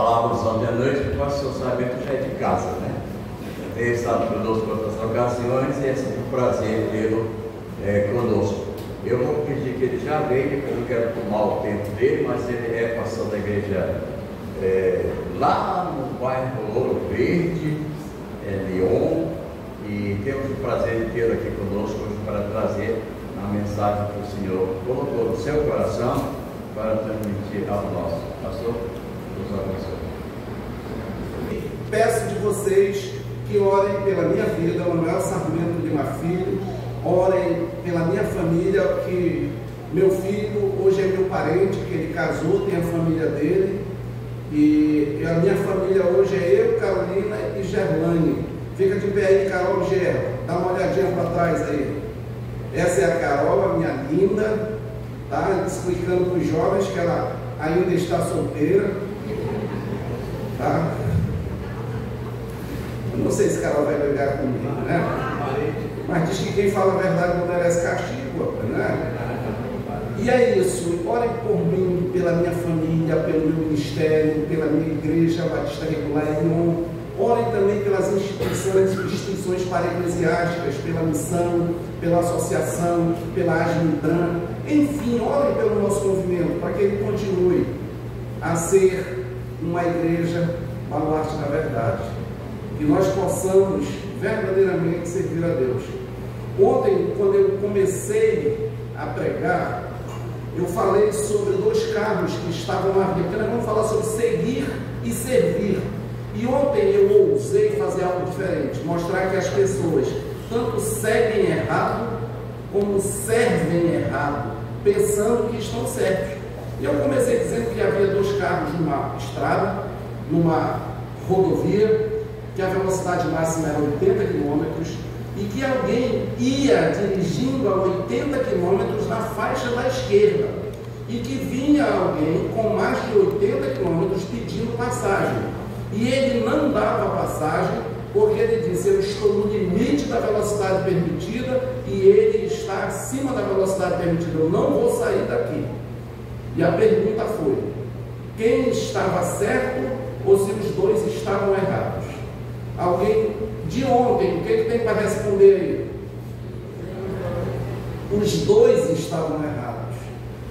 falávamos ontem à noite, porque o pastor Sarmento já é de casa, né? Tem estado conosco em outras ocasiões e é sempre um prazer tê-lo conosco. Eu vou pedir que ele já venha, porque eu não quero tomar o tempo dele, mas ele é pastor da igreja lá no bairro Ouro Verde, Lyon, e temos o prazer de tê-lo aqui conosco hoje para trazer a mensagem que o Senhor colocou no seu coração para transmitir ao nosso pastor. Deus abençoe. Peço de vocês que orem pela minha vida, Manuel Sarmento Lima Filho, orem pela minha família, que meu filho hoje é meu parente, que ele casou, tem a família dele, e a minha família hoje é eu, Carolina e Gerlane. Fica de pé aí, Carol Ger, dá uma olhadinha para trás aí. Essa é a Carol, a minha linda, tá? Explicando para os jovens que ela ainda está solteira, tá? Eu não sei se Carol vai brigar comigo, né? Mas diz que quem fala a verdade não merece castigo, né? E é isso, orem por mim, pela minha família, pelo meu ministério, pela minha igreja Batista Regular em Lyon. Orem também pelas instituições para-eclesiásticas, pela missão, pela associação, pela Asmidran. Enfim, orem pelo nosso movimento, para que ele continue a ser uma igreja baluarte da verdade. Que nós possamos verdadeiramente servir a Deus. Ontem, quando eu comecei a pregar, eu falei sobre 2 carros que estavam na vida, porque nós vamos falar sobre seguir e servir. E ontem eu ousei fazer algo diferente, mostrar que as pessoas tanto seguem errado, como servem errado, pensando que estão certos. E eu comecei dizendo que havia 2 carros numa estrada, numa rodovia, que a velocidade máxima era 80 km, e que alguém ia dirigindo a 80 km na faixa da esquerda, e que vinha alguém com mais de 80 km pedindo passagem. E ele não dava passagem, porque ele disse: eu estou no limite da velocidade permitida e ele está acima da velocidade permitida, eu não vou sair daqui. E a pergunta foi: quem estava certo ou se os 2 estavam errados? Alguém de ontem, o que ele tem para responder aí? Os 2 estavam errados.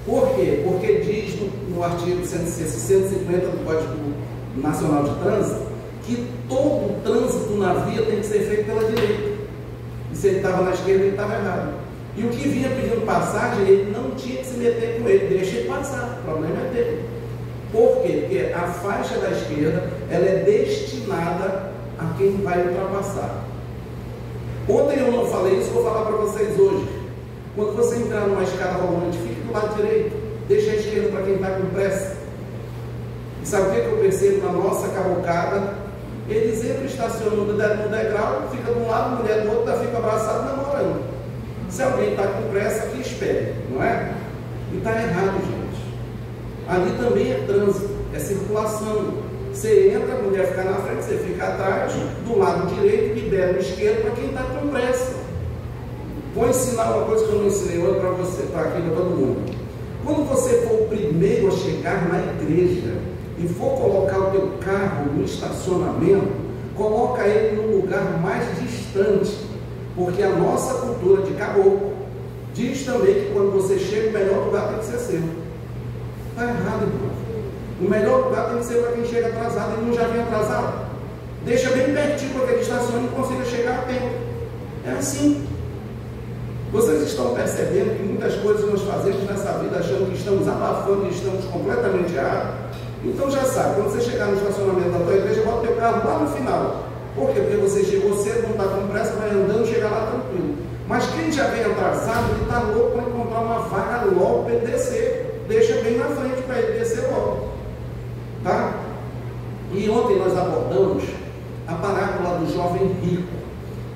Por quê? Porque diz no artigo 150 do Código Nacional de Trânsito que todo o trânsito na via tem que ser feito pela direita. E se ele estava na esquerda, ele estava errado. E o que vinha pedindo passagem, ele não tinha que se meter com ele, deixa ele passar, o problema é dele. Por quê? Porque a faixa da esquerda, ela é destinada a quem vai ultrapassar. Ontem eu não falei isso, vou falar para vocês hoje. Quando você entrar numa escada rolante, fique do lado direito, deixa a esquerda para quem está com pressa. E sabe o que eu percebo na nossa cavalcada? Eles entram, estacionam no degrau, fica de um lado, a mulher do outro, fica abraçado namorando. Se alguém está com pressa, que espere, não é? E está errado, gente. Ali também é trânsito, é circulação. Você entra, a mulher fica na frente, você fica atrás, do lado direito, libera o esquerdo para quem está com pressa. Vou ensinar uma coisa que eu não ensinei hoje para você, para aqui para todo mundo. Quando você for o primeiro a chegar na igreja e for colocar o teu carro no estacionamento, coloca ele no lugar mais distante, porque a nossa cultura de caboclo diz também que quando você chega, o melhor lugar tem que ser seu. Está errado, irmão. O melhor lugar tem que ser para quem chega atrasado e não já vem atrasado. Deixa bem pertinho para que ele estacione e consiga chegar a tempo. É assim. Vocês estão percebendo que muitas coisas nós fazemos nessa vida achando que estamos abafando e estamos completamente errados? Então já sabe, quando você chegar no estacionamento da tua igreja, bota o teu carro lá no final. Por quê? Porque você chegou cedo, não está com pressa, vai andando, chega lá tranquilo. Mas quem já vem atrasado, ele está louco para encontrar uma vaga logo para ele descer. Deixa bem na frente para ele descer logo. Tá? E ontem nós abordamos a parábola do jovem rico.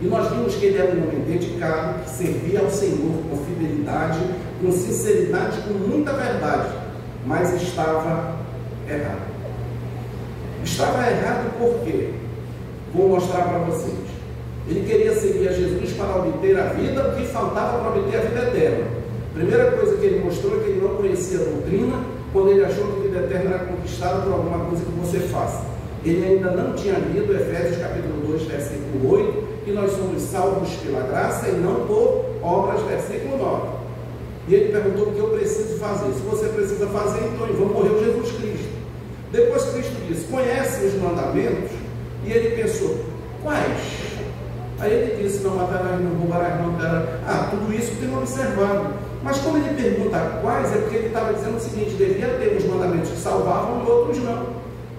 E nós vimos que ele era um homem dedicado, que servia ao Senhor com fidelidade, com sinceridade, com muita verdade, mas estava errado. Estava errado por quê? Vou mostrar para vocês. Ele queria seguir a Jesus para obter a vida, o que faltava para obter a vida eterna. A primeira coisa que ele mostrou é que ele não conhecia a doutrina, quando ele achou que a vida eterna era conquistada por alguma coisa que você faz. faça. Ele ainda não tinha lido Efésios capítulo 2, versículo 8, que nós somos salvos pela graça e não por obras, versículo 9. E ele perguntou o que eu preciso fazer. Se você precisa fazer, então vamos morrer Jesus Cristo. Depois Cristo disse, conhece os mandamentos? E ele pensou, quais? Aí ele disse, não matarás, não roubarás, não terás. Tudo isso tem observado. Mas quando ele pergunta quais, é porque ele estava dizendo o seguinte, devia ter uns mandamentos que salvavam e outros não.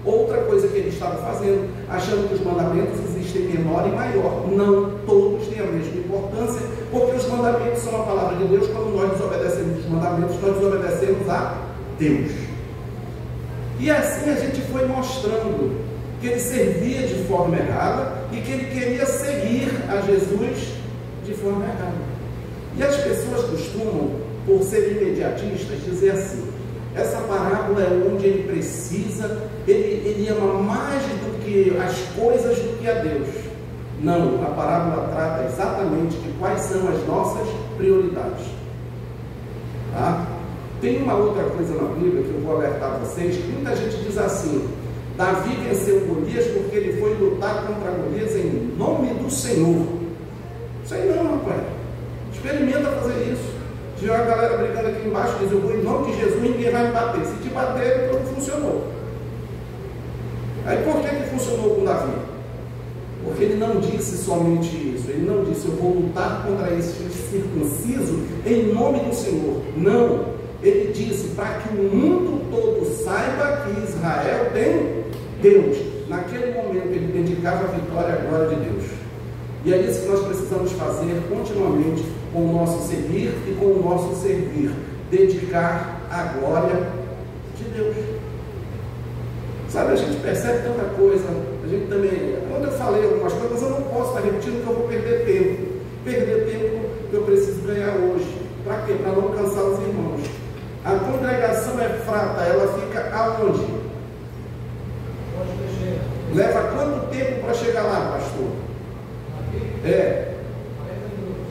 Outra coisa que ele estava fazendo, achando que os mandamentos existem menor e maior. Não, todos têm a mesma importância, porque os mandamentos são a palavra de Deus. Quando nós desobedecemos os mandamentos, nós desobedecemos a Deus. E assim a gente foi mostrando que ele servia de forma errada e que ele queria seguir a Jesus de forma errada. E as pessoas costumam, por serem imediatistas, dizer assim, essa parábola é onde ele precisa, ele ama mais do que as coisas do que a Deus. Não, a parábola trata exatamente de quais são as nossas prioridades. Tá? Tem uma outra coisa na Bíblia que eu vou alertar vocês, que muita gente diz assim, Davi venceu Golias porque ele foi lutar contra Golias em nome do Senhor. Isso aí não, rapaz. Experimenta fazer isso. Tinha uma galera brigando aqui embaixo, diz, eu vou em nome de Jesus, ninguém vai me bater. Se te bater, então não funcionou. Aí por que funcionou com Davi? Porque ele não disse somente isso. Ele não disse, eu vou lutar contra esse circunciso em nome do Senhor. Não. Ele disse, para que o mundo todo saiba que Israel tem Deus. Naquele momento ele dedicava a vitória à glória de Deus. E é isso que nós precisamos fazer continuamente com o nosso seguir e com o nosso servir. Dedicar a glória de Deus. Sabe, a gente percebe tanta coisa. A gente também, quando eu falei algumas coisas, eu não posso estar repetindo que eu vou perder tempo. Perder tempo que eu preciso ganhar hoje. Para quê? Para não cansar os irmãos. A congregação é frata, ela fica aonde? Leva quanto tempo para chegar lá, pastor?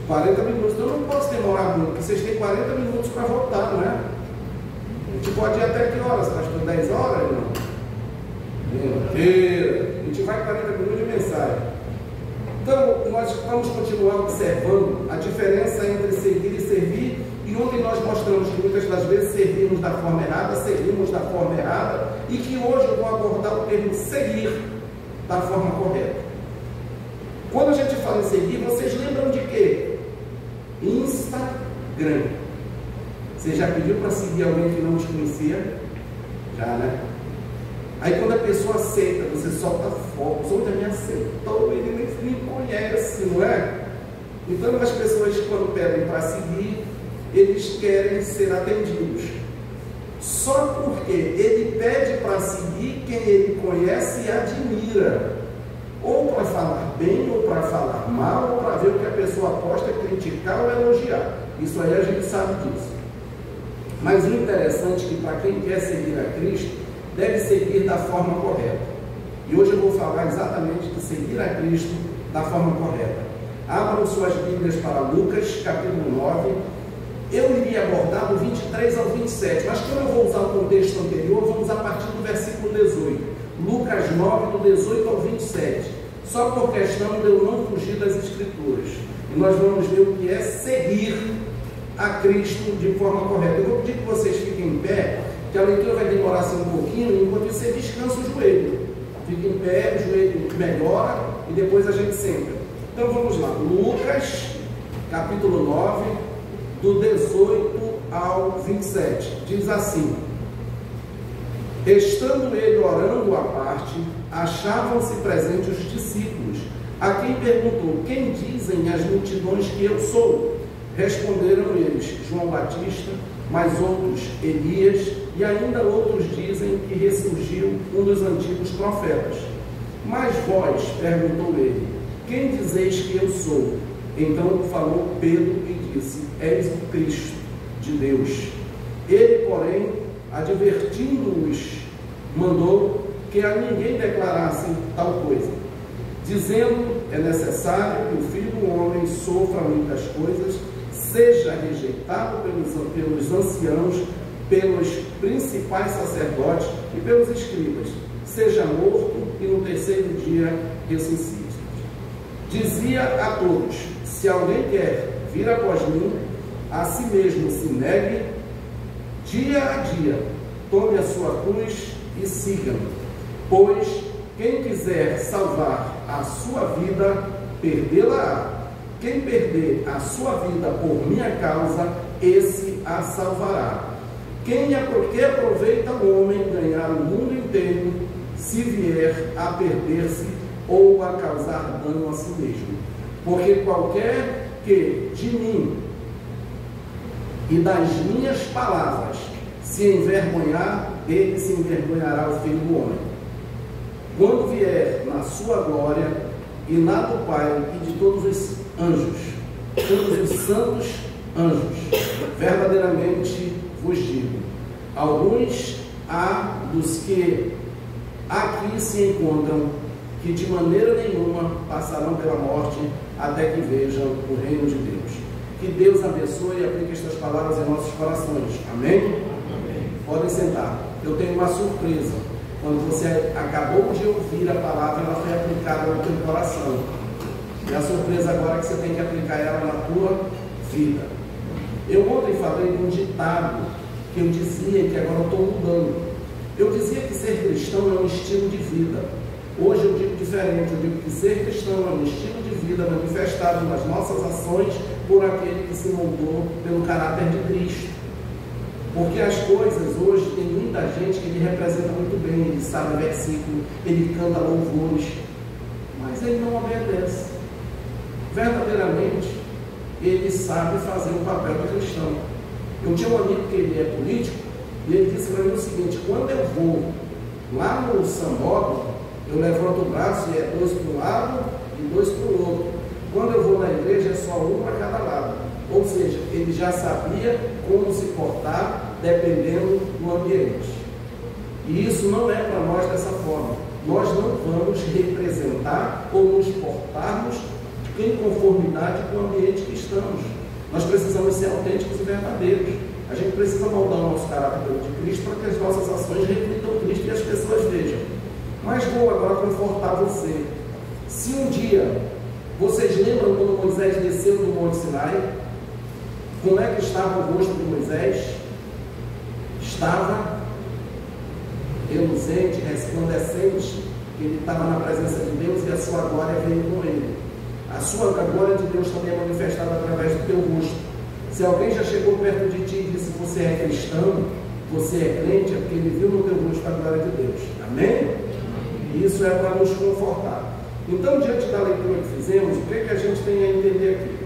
40 minutos. Então eu não posso demorar muito, porque vocês têm 40 minutos para voltar, não é? A gente pode ir até que horas, pastor? 10 horas, irmão? A gente vai 40 minutos de mensagem. Então, nós vamos continuar observando a diferença entre seguir e servir. E ontem nós mostramos que muitas das vezes servimos da forma errada, seguimos da forma errada, e que hoje eu vou abordar o termo seguir da forma correta. Quando a gente fala em seguir, vocês lembram de quê? Instagram. Você já pediu para seguir alguém que não te conhecia? Já, né? Aí quando a pessoa aceita, você solta foto, solta me aceitou, ele nem me conhece, não é? Então as pessoas quando pedem para seguir, eles querem ser atendidos. Só porque ele pede para seguir quem ele conhece e admira. Ou para falar bem, ou para falar mal, ou para ver o que a pessoa posta, criticar ou elogiar. Isso aí a gente sabe disso. Mas o interessante é que para quem quer seguir a Cristo, deve seguir da forma correta. E hoje eu vou falar exatamente de seguir a Cristo da forma correta. Abram suas Bíblias para Lucas, capítulo 9. Eu iria abordar do 23 ao 27, mas como eu vou usar o contexto anterior, vamos a partir do versículo 18. Lucas 9, do 18 ao 27. Só por questão de eu não fugir das Escrituras. E nós vamos ver o que é seguir a Cristo de forma correta. Eu vou pedir que vocês fiquem em pé, que a leitura vai demorar assim um pouquinho, enquanto você descansa o joelho. Fique em pé, o joelho melhora e depois a gente senta. Então vamos lá. Lucas, capítulo 9, do 18 ao 27. Diz assim: estando ele orando à parte, achavam-se presentes os discípulos, a quem perguntou: quem dizem as multidões que eu sou? Responderam eles: João Batista, mas outros Elias, e ainda outros dizem que ressurgiu um dos antigos profetas. Mas vós, perguntou ele, quem dizeis que eu sou? Então falou Pedro e disse: és o Cristo de Deus. Ele, porém, advertindo-os, mandou que a ninguém declarassem tal coisa, dizendo: é necessário que o Filho do Homem sofra muitas coisas, seja rejeitado pelos anciãos, pelos principais sacerdotes e pelos escribas, seja morto e no terceiro dia ressuscite. Dizia a todos: se alguém quer vir após mim, a si mesmo se negue, dia a dia, tome a sua cruz e siga-me. Pois quem quiser salvar a sua vida, perdê-la-á. Quem perder a sua vida por minha causa, esse a salvará. Que aproveita o homem ganhar o mundo inteiro, se vier a perder-se ou a causar dano a si mesmo? Porque qualquer que de mim e das minhas palavras se envergonhar, dele se envergonhará o Filho do Homem, quando vier na sua glória e na do Pai e de todos os anjos, todos os santos anjos. Verdadeiramente vos digo, alguns há dos que aqui se encontram que de maneira nenhuma passarão pela morte até que vejam o reino de Deus. Que Deus abençoe e aplique estas palavras em nossos corações. Amém? Amém. Podem sentar. Eu tenho uma surpresa. Quando você acabou de ouvir a palavra, ela foi aplicada no teu coração. E a surpresa agora é que você tem que aplicar ela na tua vida. Eu ontem falei de um ditado que eu dizia e que agora eu estou mudando. Eu dizia que ser cristão é um estilo de vida. Hoje eu digo diferente, eu digo que ser cristão é um estilo de vida manifestado nas nossas ações por aquele que se moldou pelo caráter de Cristo. Porque as coisas hoje, tem muita gente que ele representa muito bem, ele sabe versículo, ele canta louvores, mas ele não obedece. Verdadeiramente, ele sabe fazer o papel do cristão. Eu tinha um amigo que ele é político, e ele disse para mim o seguinte: quando eu vou lá no sambódromo, eu levanto o braço e é 2 para um lado e 2 para o outro. Quando eu vou na igreja é só 1 para cada lado. Ou seja, ele já sabia como se portar dependendo do ambiente. E isso não é para nós dessa forma. Nós não vamos representar ou nos portarmos em conformidade com o ambiente que estamos. Nós precisamos ser autênticos e verdadeiros. A gente precisa moldar o nosso caráter pelo de Cristo para que as nossas ações reflitam Cristo e as pessoas vejam. Mas vou agora confortar você. Se um dia, vocês lembram quando Moisés desceu do Monte Sinai? Como é que estava o rosto de Moisés? Estava reluzente, resplandecente. Ele estava na presença de Deus e a sua glória veio com ele. A sua glória de Deus também é manifestada através do teu rosto. Se alguém já chegou perto de ti e disse: você é cristão, você é crente, é porque ele viu no teu rosto a glória de Deus. Amém? E isso é para nos confortar. Então, diante da leitura que fizemos, o que a gente tem a entender aqui?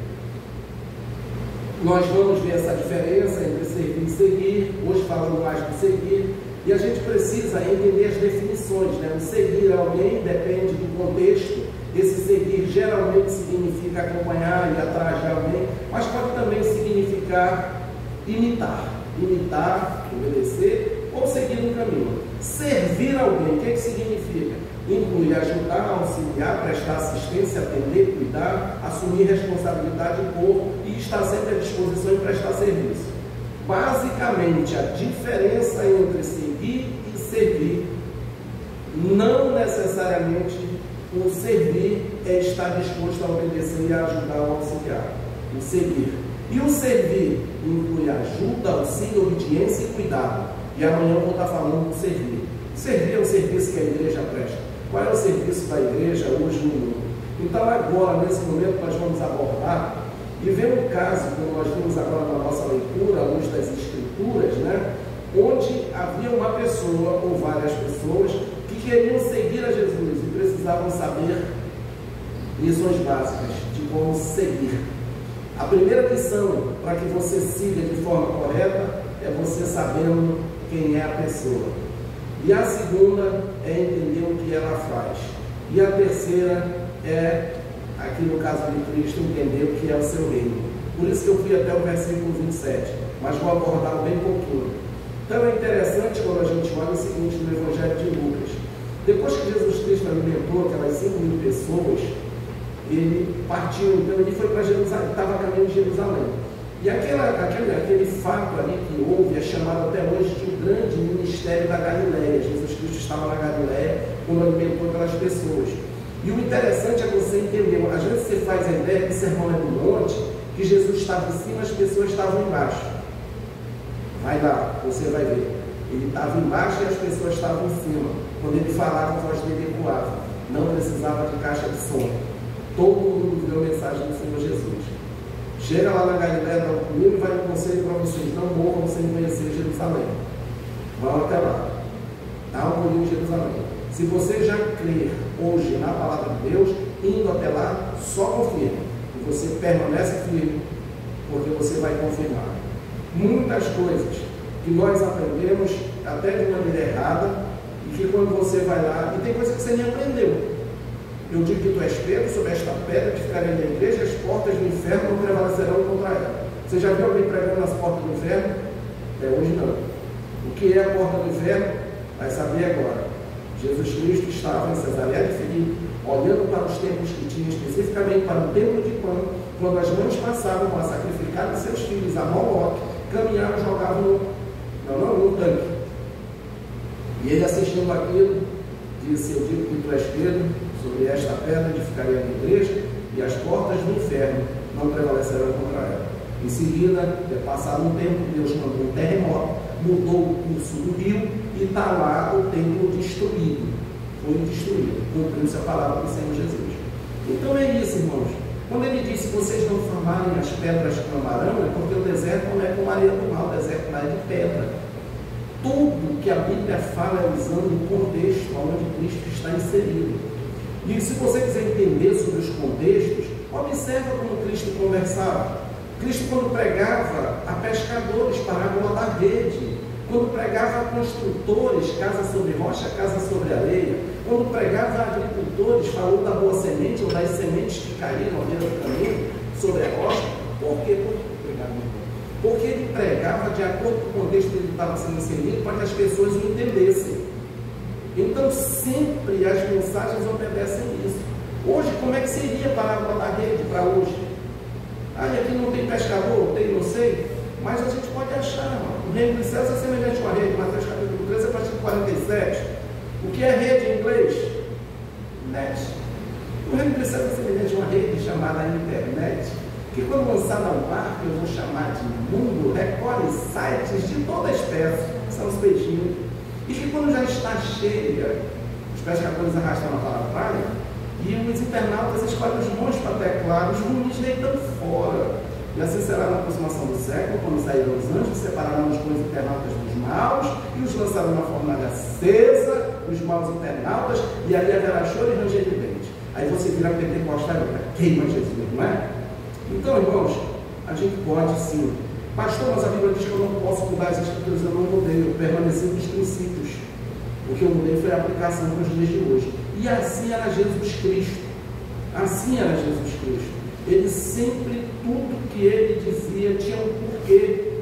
Nós vamos ver essa diferença entre servir e seguir. Hoje falando mais do seguir. E a gente precisa entender as definições, né? O seguir alguém depende do contexto. Esse seguir geralmente significa acompanhar e atrás de alguém, mas pode também significar imitar. Imitar, obedecer ou seguir no caminho. Servir alguém, o que significa? Inclui ajudar, auxiliar, prestar assistência, atender, cuidar, assumir responsabilidade por e estar sempre à disposição e prestar serviço. Basicamente, a diferença entre seguir e servir, não necessariamente o servir é estar disposto a obedecer e a ajudar ou auxiliar. O seguir. E o servir inclui ajuda, auxílio, obediência e cuidado. E amanhã eu vou estar falando do servir. Servir é o serviço que a igreja presta. Qual é o serviço da igreja hoje no mundo? Então agora, nesse momento, nós vamos abordar e ver um caso, como nós vimos agora na nossa leitura, à luz das Escrituras, né? Onde havia uma pessoa ou várias pessoas que queriam seguir a Jesus e precisavam saber lições básicas de como seguir. A primeira lição para que você siga de forma correta é você sabendo quem é a pessoa. E a segunda é entender o que ela faz. E a terceira é, aqui no caso de Cristo, entender o que é o seu reino. Por isso que eu fui até o versículo 27, mas vou abordar bem pouquinho. Então é interessante quando a gente olha o seguinte no Evangelho de Lucas. Depois que Jesus Cristo alimentou aquelas 5.000 pessoas, ele partiu, então ele foi para Jerusalém, estava a caminho de Jerusalém. E aquele fato ali que houve é chamado até hoje de um grande ministério da Galileia. Jesus Cristo estava na Galileia quando alimentou aquelas pessoas. E o interessante é você entender, às vezes você faz a ideia que o sermão é do monte, que Jesus estava em cima, as pessoas estavam embaixo. Vai lá, você vai ver. Ele estava embaixo e as pessoas estavam em cima. Quando ele falava, a voz dele ecoava. Não precisava de caixa de som. Todo mundo viu a mensagem do Senhor Jesus. Chega lá na Galileia, dá o primeiro e vai um conselho para vocês: não morram sem conhecer Jerusalém. Vão até lá. Dá um pulinho em Jerusalém. Se você já crer hoje na palavra de Deus, indo até lá, só confirma. E você permanece firme, porque você vai confirmar. Muitas coisas que nós aprendemos até de maneira errada, e que quando você vai lá, e tem coisa que você nem aprendeu. Eu digo que tu és Pedro, sobre esta pedra que ficarei na igreja, as portas do inferno não prevalecerão contra ela. Você já viu alguém pregando nas portas do inferno? Hoje não. O que é a porta do inferno? Vai saber agora. Jesus Cristo estava em Cesareia de Filipe, olhando para os templos que tinha, especificamente para o templo de Pan, quando as mães passavam para sacrificar os seus filhos a Moloque, caminhavam e jogavam no tanque. E ele, assistindo aquilo, disse: eu digo que tu és Pedro, sobre esta pedra edificarei a minha igreja, e as portas do inferno não prevalecerão contra ela. Em seguida, passado um tempo, Deus mandou um terremoto, mudou o curso do rio, e está lá o templo destruído. Foi destruído, cumpriu-se a palavra do Senhor Jesus. Então é isso, irmãos. Quando ele disse: vocês não formarem as pedras clamarão, é porque o deserto não é como areia do mar, o deserto lá é de pedra. Tudo que a Bíblia fala é usando o contexto onde Cristo está inserido. E se você quiser entender sobre os contextos, observa como Cristo conversava. Cristo, quando pregava a pescadores, parábola da rede. Quando pregava a construtores, casa sobre rocha, casa sobre areia. Quando pregava a agricultores, falou da boa semente ou das sementes que caíram ao meio do caminho sobre a rocha. Por quê? Porque ele pregava de acordo com o contexto que ele estava sendo inserido, para que as pessoas o entendessem. Então, sempre as mensagens obedecem isso. Hoje, como é que seria a parábola da rede para hoje? Aqui não tem pescador, tem, não sei, mas a gente pode achar. O reino dos céus é semelhante a uma rede. Mateus capítulo 13, a partir de 47. O que é rede em inglês? Net. O reino dos céus é semelhante a uma rede chamada internet, que quando lançada ao mar, eu vou chamar de mundo, recolhe sites de toda espécie, que são os peixinhos, e que quando já está cheia, os pescadores arrastam para a praia, e os internautas escolhem os bons para teclar, os ruins deitam fora. E assim será na aproximação do século, quando saíram os anjos, separarão os bons internautas dos maus, e os lançarão na fornalha acesa, os maus internautas, e ali haverá choro e ranger de dentes. Aí você vira pentecostal e queima Jesus, não é? Então, irmãos, a gente pode sim. Pastor, mas a Bíblia diz que eu não posso mudar as escrituras. Eu não mudei, eu permaneci nos princípios. O que eu mudei foi a aplicação para os dias de hoje. E assim era Jesus Cristo. Assim era Jesus Cristo. Ele sempre, tudo que ele dizia tinha um porquê.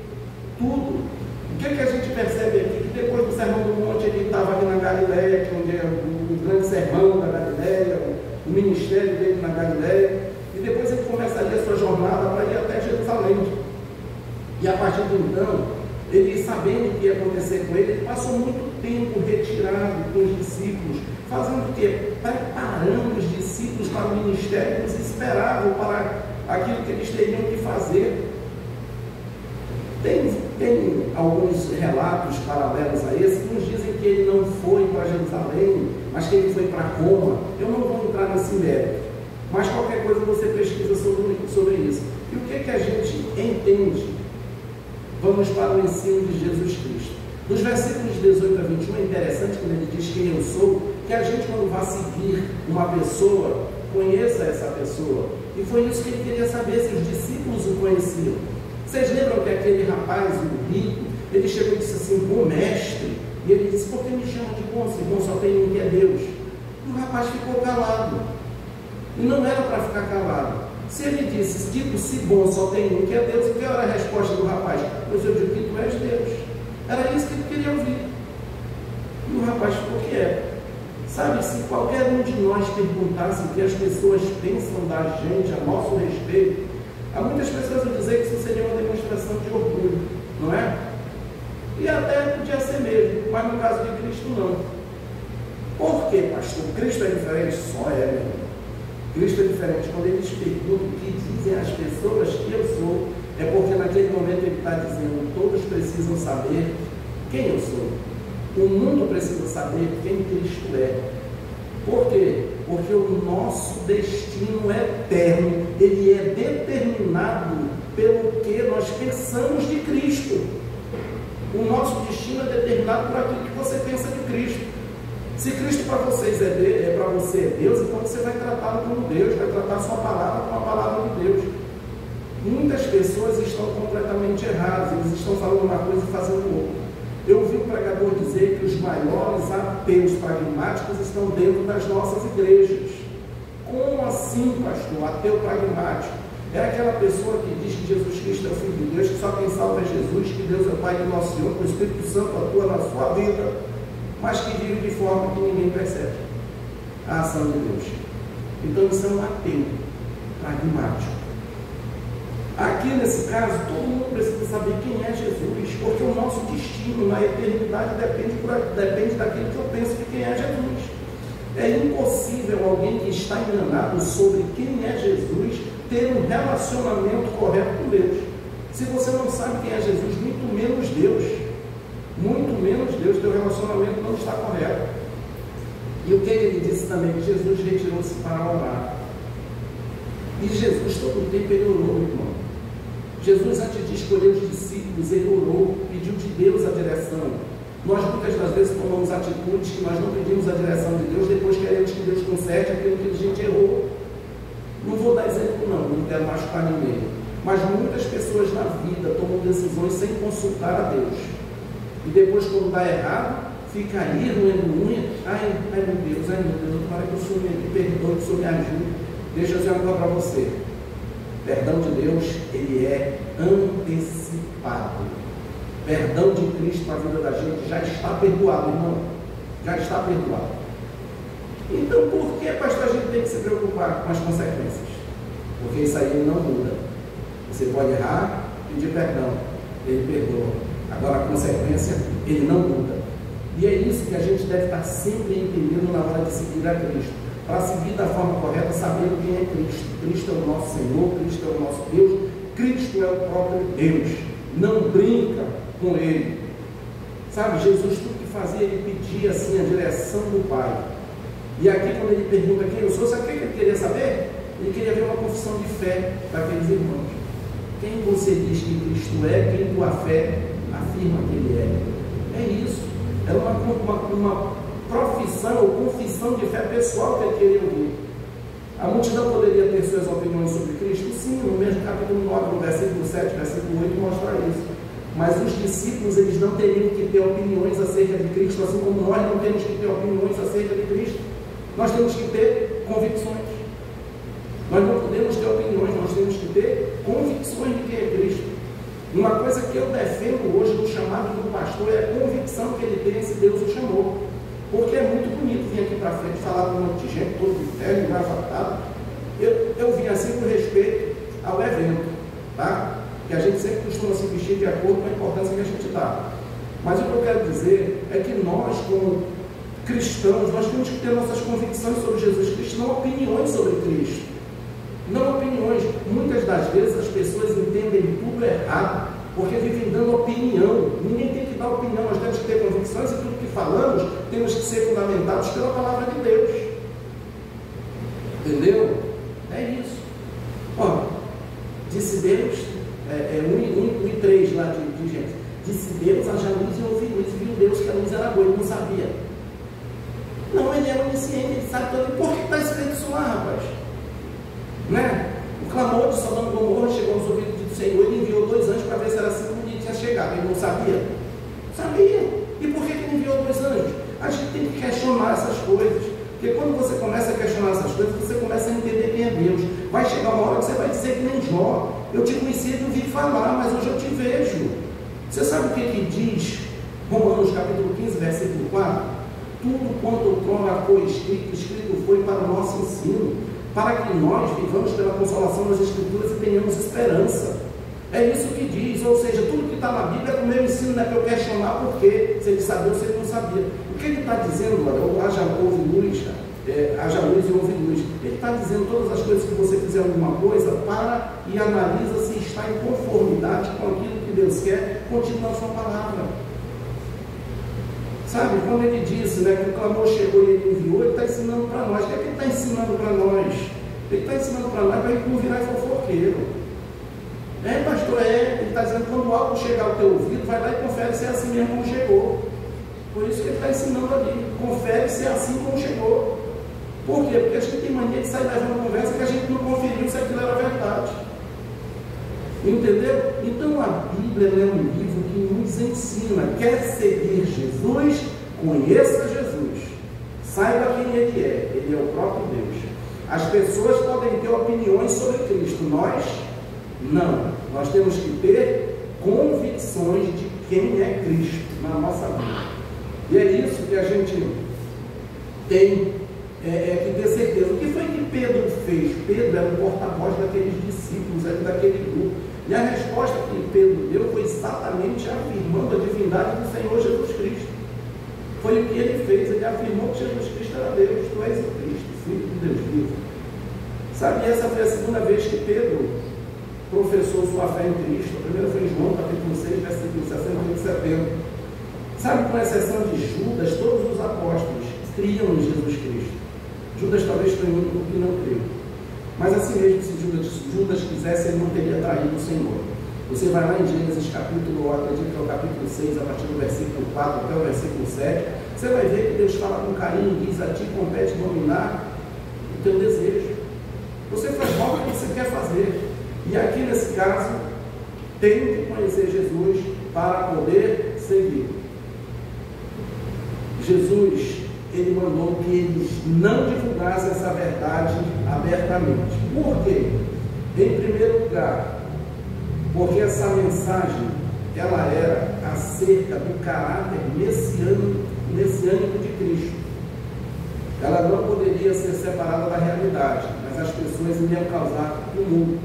Tudo. O que é que a gente percebe aqui? Que depois do Sermão do Monte ele estava ali na Galileia, que onde é o grande sermão da Galileia, o ministério dele na Galileia. E depois ele começaria a sua jornada para ir até Jerusalém. E a partir de então, ele, sabendo o que ia acontecer com ele, ele passou muito tempo retirado com os discípulos, fazendo o quê? Preparando os discípulos para o ministério que eles esperavam, para aquilo que eles teriam que fazer. Tem alguns relatos paralelos a esse que nos dizem que ele não foi para Jerusalém, mas que ele foi para Roma. Eu não vou entrar nesse mérito, mas qualquer coisa você pesquisa sobre isso. E o que a gente entende? Vamos para o ensino de Jesus Cristo. Dos versículos 18 a 21 é interessante quando ele diz quem eu sou, que a gente, quando vai seguir uma pessoa, conheça essa pessoa. E foi isso que ele queria saber, se os discípulos o conheciam. Vocês lembram que aquele rapaz, o rico, ele chegou e disse assim: bom mestre. E ele disse: por que me chamam de bom, se bom só tem um que é Deus? E o rapaz ficou calado. E não era para ficar calado. Se ele disse, tipo, se bom só tem um que é Deus, e qual era a resposta do rapaz? Pois eu digo que tu és Deus. Era isso que ele queria ouvir. E o rapaz ficou quieto. Sabe, se qualquer um de nós perguntasse o que as pessoas pensam da gente a nosso respeito, Há muitas pessoas a dizer que isso seria uma demonstração de orgulho, não é? E até podia ser mesmo, mas no caso de Cristo não. Por quê, pastor? Cristo é diferente? Só é, meu irmão. Cristo é diferente. Quando eles perguntam o que dizem as pessoas que eu sou, é porque naquele momento ele está dizendo, todos precisam saber quem eu sou. O mundo precisa saber quem Cristo é. Por quê? Porque o nosso destino é eterno, ele é determinado pelo que nós pensamos de Cristo. O nosso destino é determinado por aquilo que você pensa de Cristo. Se Cristo para vocês para você é Deus, então você vai tratá-lo como Deus, vai tratar a sua palavra como a palavra de Deus. Muitas pessoas estão completamente erradas, eles estão falando uma coisa e fazendo outra. Eu ouvi um pregador dizer que os maiores ateus pragmáticos estão dentro das nossas igrejas. Como assim, pastor? Ateu pragmático? É aquela pessoa que diz que Jesus Cristo é o Filho de Deus, que só quem salva é Jesus, que Deus é o Pai do nosso Senhor, que o Espírito Santo atua na sua vida, mas que vive de forma que ninguém percebe a ação de Deus. Então isso é um ateu pragmático. Aqui nesse caso, todo mundo precisa saber quem é Jesus, porque o nosso destino na eternidade depende daquilo que eu penso de quem é Jesus. É impossível alguém que está enganado sobre quem é Jesus ter um relacionamento correto com Deus. Se você não sabe quem é Jesus, muito menos Deus. Muito menos Deus, teu relacionamento não está correto. E o que ele disse também? Que Jesus retirou-se para orar. E Jesus, todo o tempo, ele orou, meu irmão. Jesus, antes de escolher os discípulos, ele orou, pediu de Deus a direção. Nós muitas das vezes tomamos atitudes que nós não pedimos a direção de Deus, depois queremos que Deus conserte aquilo que a gente errou. Não vou dar exemplo não quero machucar ninguém. Mas muitas pessoas na vida tomam decisões sem consultar a Deus. E depois, quando dá errado, fica aí, roendo unha. Ai meu Deus, tomara que o Senhor me perdoe, que o Senhor me ajude. Deixa eu dizer uma coisa para você. Perdão de Deus, ele é antecipado. Perdão de Cristo na vida da gente já está perdoado, irmão. Já está perdoado. Então, por que, pastor, a gente tem que se preocupar com as consequências? Porque isso aí não muda. Você pode errar, pedir perdão, ele perdoa. Agora, a consequência, ele não muda. E é isso que a gente deve estar sempre entendendo na hora de seguir a Cristo. Para seguir da forma correta, sabendo quem é Cristo. Cristo é o nosso Senhor, Cristo é o nosso Deus, Cristo é o próprio Deus. Não brinca com Ele. Sabe, Jesus, tudo que fazia, ele pedia assim a direção do Pai. E aqui, quando ele pergunta quem eu sou, sabe o que ele queria saber? Ele queria ver uma confissão de fé daqueles irmãos. Quem você diz que Cristo é, quem tua fé afirma que Ele é. É isso. Era uma profissão ou confissão de fé pessoal que ele queria ouvir. A multidão poderia ter suas opiniões sobre Cristo? Sim, no mesmo capítulo 9, no versículo 7, versículo 8, mostra isso. Mas os discípulos, eles não teriam que ter opiniões acerca de Cristo, assim como nós não temos que ter opiniões acerca de Cristo. Nós temos que ter convicções. Nós não podemos ter opiniões, nós temos que ter convicções de quem é Cristo. Uma coisa que eu defendo hoje no chamado do pastor é a convicção que ele tem se Deus o chamou. Porque é muito bonito vir aqui para frente falar com um monte de gente, todo de terno, engravatado. Eu vim assim por respeito ao evento, tá? Que a gente sempre costuma se vestir de acordo com a importância que a gente dá. Mas o que eu quero dizer é que nós, como cristãos, nós temos que ter nossas convicções sobre Jesus Cristo, não opiniões sobre Cristo. Não opiniões. Muitas das vezes as pessoas entendem tudo errado, porque vivem dando opinião. Ninguém tem que dar opinião, nós temos que ter convicções e tudo que falamos temos que ser fundamentados pela palavra de Deus. Entendeu? É isso. Ó, disse Deus, 1 e 3 lá de gente. Disse Deus, haja luz e houve luz. Viu Deus que a luz era boa, ele não sabia. Não, ele é onisciente, ele sabe tudo. Por que está escrito isso lá, rapaz? Né? O clamor de Sodoma e Gomorra chegou aos ouvidos do Senhor. Ele enviou 2 anjos para ver se era assim como ele tinha chegado. Ele não sabia? Sabia. E por que ele enviou 2 anjos? A gente tem que questionar essas coisas. Porque quando você começa a questionar essas coisas, você começa a entender quem é Deus. Vai chegar uma hora que você vai dizer que nem Jó. Eu te conhecia e ouvi falar, mas hoje eu te vejo. Você sabe o que diz Romanos capítulo 15, versículo 4? Tudo quanto outrora foi escrito foi para o nosso ensino, para que nós vivamos pela consolação das Escrituras e tenhamos esperança. É isso que diz, ou seja, tudo que está na Bíblia é o meu ensino, não é para eu questionar por quê, se ele sabia ou se ele não sabia. O que ele está dizendo, olha, haja luz e houve luz. Ele está dizendo todas as coisas que você fizer alguma coisa, para e analisa se está em conformidade com aquilo que Deus quer, continua a sua palavra. Sabe, quando ele disse, né, que o clamor chegou e ele enviou, ele está ensinando para nós. O que é que ele está ensinando para nós? Ele está ensinando para nós para a gente não virar fofoqueiro. Pastor, ele está dizendo que quando algo chegar ao teu ouvido, vai lá e confere se é assim mesmo como chegou. Por isso que ele está ensinando ali, confere se é assim como chegou. Por quê? Porque a gente tem mania de sair levando conversa que a gente não conferiu se aquilo era verdade. Entendeu? Então a Bíblia é um livro que nos ensina. Quer seguir Jesus? Conheça Jesus. Saiba quem Ele é o próprio Deus. As pessoas podem ter opiniões sobre Cristo, nós não. Nós temos que ter convicções de quem é Cristo na nossa vida. E é isso que a gente tem que ter certeza. O que foi que Pedro fez? Pedro era o porta-voz daqueles discípulos, daquele grupo. E a resposta que Pedro deu foi exatamente afirmando a divindade do Senhor Jesus Cristo. Foi o que ele fez. Ele afirmou que Jesus Cristo era Deus. Tu és o Cristo, Filho de Deus vivo. Sabe, essa foi a segunda vez que Pedro professou sua fé em Cristo. A primeira foi em João, capítulo 6, versículo 60 e 70. Sabe, com exceção de Judas, todos os apóstolos criam em Jesus Cristo. Judas talvez foi o único que não creu. Mas assim mesmo, se Judas quisesse, ele não teria traído o Senhor. Você vai lá em Gênesis capítulo, acredito que é o capítulo 6, a partir do versículo 4 até o versículo 7, você vai ver que Deus fala com carinho, diz: a ti compete dominar o teu desejo. Você faz mal o que você quer fazer. E aqui nesse caso, tem que conhecer Jesus para poder seguir. Jesus, ele mandou que eles não divulgassem essa verdade abertamente. Por quê? Em primeiro lugar, porque essa mensagem, ela era acerca do caráter messiânico de Cristo. Ela não poderia ser separada da realidade, mas as pessoas iriam causar tumulto,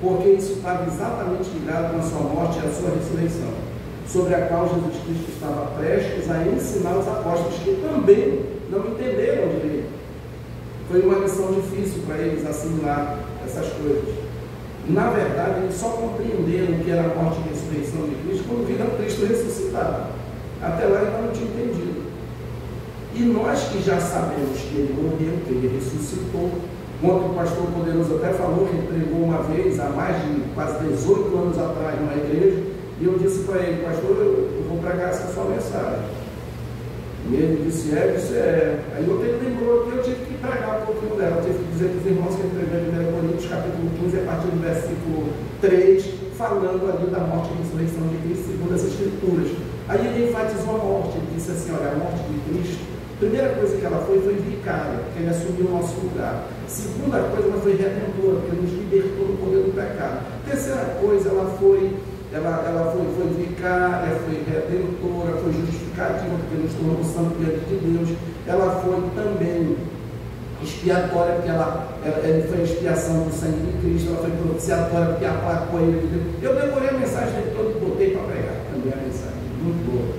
porque isso estava exatamente ligado com a sua morte e a sua ressurreição, sobre a qual Jesus Cristo estava prestes a ensinar os apóstolos, que também não entenderam direito. Foi uma lição difícil para eles assimilar essas coisas. Na verdade, eles só compreenderam o que era a morte e a ressurreição de Cristo quando viram Cristo ressuscitado. Até lá eles não tinham entendido. E nós que já sabemos que ele morreu, que ele ressuscitou, quando o pastor Poderoso até falou que ele pregou uma vez, há mais de quase 18 anos atrás, numa igreja, e eu disse para ele: pastor, eu vou pregar essa sua mensagem. E ele disse: Aí ele lembrou que eu tive que pregar um pouquinho dela, eu tive que dizer para os irmãos que ele pregou em 1 Coríntios, capítulo 15, a partir do versículo 3, falando ali da morte e ressurreição de Cristo, segundo as Escrituras. Aí ele enfatizou a morte, ele disse assim: olha, a morte de Cristo, a primeira coisa que ela foi vicária, porque ele assumiu o nosso lugar. Segunda coisa, ela foi redentora, porque nos libertou do poder do pecado. Terceira coisa, ela foi vicária, foi redentora, foi justificativa, porque nos tornou santo diante de Deus. Ela foi também expiatória, porque ela foi a expiação do sangue de Cristo. Ela foi propiciatória, porque aplacou ele de Deus. Eu decorei a mensagem dele toda e botei para pregar também a mensagem, muito boa.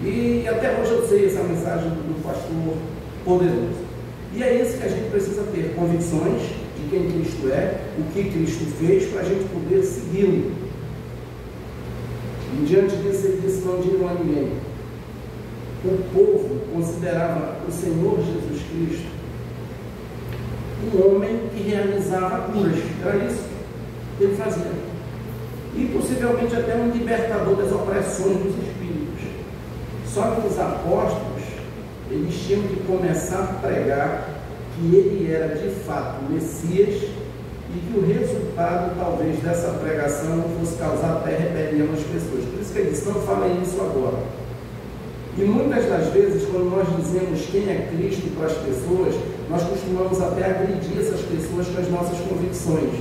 E até hoje eu sei essa mensagem do pastor Poderoso. E é isso que a gente precisa ter: convicções de quem Cristo é, o que Cristo fez, para a gente poder segui-lo. E diante disso ele disse: não digam a ninguém. O povo considerava o Senhor Jesus Cristo um homem que realizava curas. Era isso que ele fazia. E possivelmente até um libertador das opressões dos espíritos. Só que os apóstolos, eles tinham que começar a pregar que ele era de fato o Messias, e que o resultado talvez dessa pregação não fosse causar até rebelião nas pessoas. Por isso que ele disse: não falem isso agora. E muitas das vezes, quando nós dizemos quem é Cristo para as pessoas, nós costumamos até agredir essas pessoas com as nossas convicções.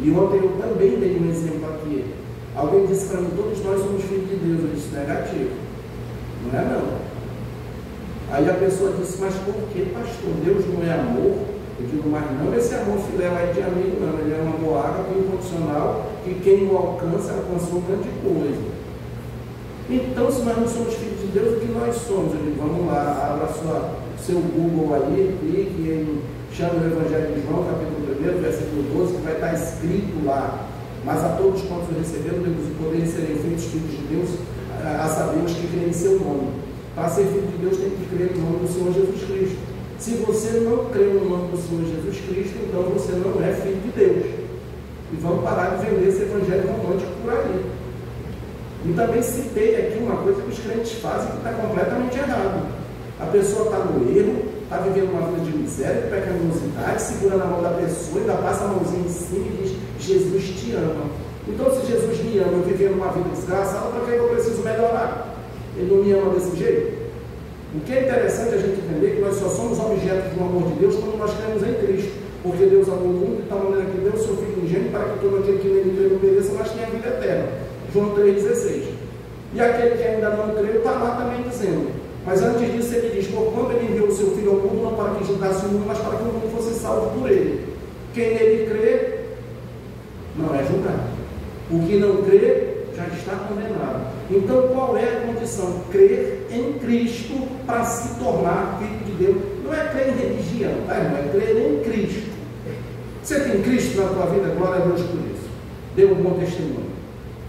E ontem eu também dei um exemplo aqui. Alguém disse para mim: todos nós somos filhos de Deus. Eu disse: negativo. Não é não. Aí a pessoa disse: mas por que, pastor? Deus não é amor? Eu digo, mas não esse amor filéu aí de amigo, não. Ele é um amor ágape incondicional, que quem o alcança, alcançou grande coisa. Então, se nós não somos filhos de Deus, o que nós somos? Eu digo, vamos lá, abra seu Google aí, clique em chama o Evangelho de João, capítulo 1, versículo 12, que vai estar escrito lá. Mas a todos quantos receberam, Deus o poder de serem feitos filhos de Deus, a saber os que creem em seu nome. Para ser filho de Deus, tem que crer no nome do Senhor Jesus Cristo. Se você não crê no nome do Senhor Jesus Cristo, então você não é filho de Deus. E vamos parar de vender esse evangelho romântico por aí. E também citei aqui uma coisa que os crentes fazem que está completamente errado. A pessoa está no erro, está vivendo uma vida de miséria, de pecaminosidade, segura na mão da pessoa, ainda passa a mãozinha em cima e diz, Jesus te ama. Então, se Jesus me ama, eu vivendo uma vida desgraçada, para que eu preciso melhorar? Ele não me ama desse jeito? O que é interessante a gente entender que nós só somos objetos do amor de Deus quando nós cremos em Cristo. Porque Deus amou o mundo de tal maneira que deu o seu Filho unigênito para que todo aquele que nele crê não pereça, mas tenha a vida eterna. João 3,16. E aquele que ainda não creu está lá também dizendo. Mas antes disso ele diz, porquanto ele enviou o seu Filho ao mundo, não para que julgasse o mundo, mas para que o mundo fosse salvo por ele. Quem nele crê, não é julgado. O que não crê, já está condenado. Então, qual é a condição? Crer em Cristo para se tornar filho de Deus. Não é crer em religião, tá, irmão? É crer em Cristo. Você tem Cristo na tua vida, glória a Deus por isso. Dê um bom testemunho.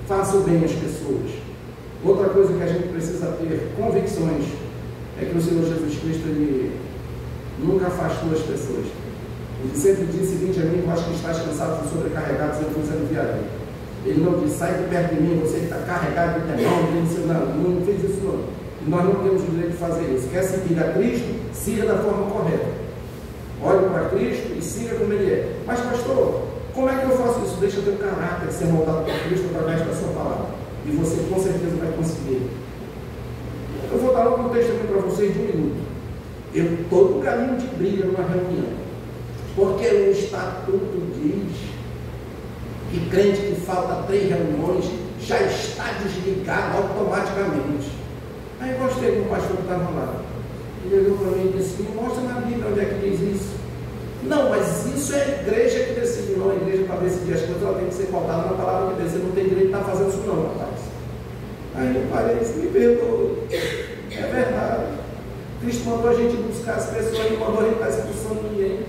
Faça o bem às pessoas. Outra coisa que a gente precisa ter convicções é que o Senhor Jesus Cristo, Ele nunca afastou as pessoas. Ele sempre disse, vinde a mim, vós que estáis cansados e sobrecarregados, eu vos aliviarei. Ele não disse, sai de perto de mim, você que está carregado de demônio, não fez isso não. E nós não temos o direito de fazer isso. Quer seguir a Cristo, siga da forma correta. Olhe para Cristo e siga como Ele é. Mas pastor, como é que eu faço isso? Deixa o teu caráter ser moldado por Cristo através da sua palavra. E você com certeza vai conseguir. Eu vou dar logo um testemunho para vocês de 1 minuto. Eu estou no caminho de briga numa reunião. Porque o estatuto diz que crente que falta 3 reuniões já está desligado automaticamente. Aí eu gostei do pastor que estava lá. Ele olhou para mim e disse, me mostra na Bíblia onde é que diz isso. Não, mas isso é a igreja que decide. Não, a igreja para decidir as coisas, ela tem que ser pautada na palavra de Deus. Você não tem direito de estar fazendo isso não, rapaz. Aí eu parei e disse, me perdoa. É verdade. Cristo mandou a gente buscar as pessoas, Ele mandou a gente estar expulsando ninguém.